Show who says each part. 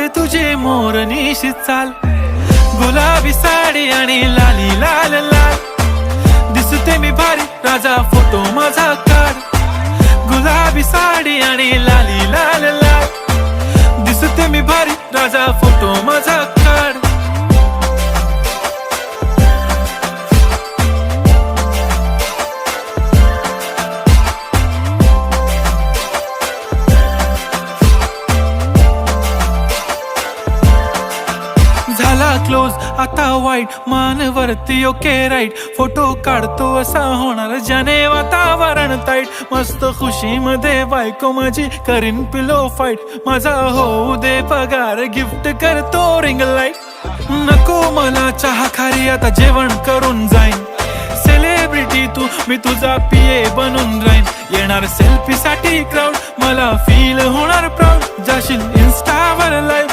Speaker 1: आवडते तुझे मोरनीशी चाल, गुलाबी साडी आणि लाली लाल लाल. दिसते मी भारी राजा फोटो माझा काढ, गुलाबी साडी आणि लाली लाल लाल. दिसते मी भारी राजा फोटो माझा काढ. झाला क्लोज आता वाईट, मानवरती ओके राईट. फोटो काढतो असा होणार ज्याने वातावरण ताईट. मस्त खुशी मध्ये बायको माझी करीन पिलो फाईट. माझा होऊ दे पगार, गिफ्ट करतो रिंग लाईट. नको मला चहा खारी, आता जेवण करून जाईन. सेलिब्रिटी तू, मी तुझा पिये बनून राहीन. येणार सेल्फी साठी क्राऊड, मला फील होणार प्राऊड. जाशील इन्स्टावर लाईव्ह,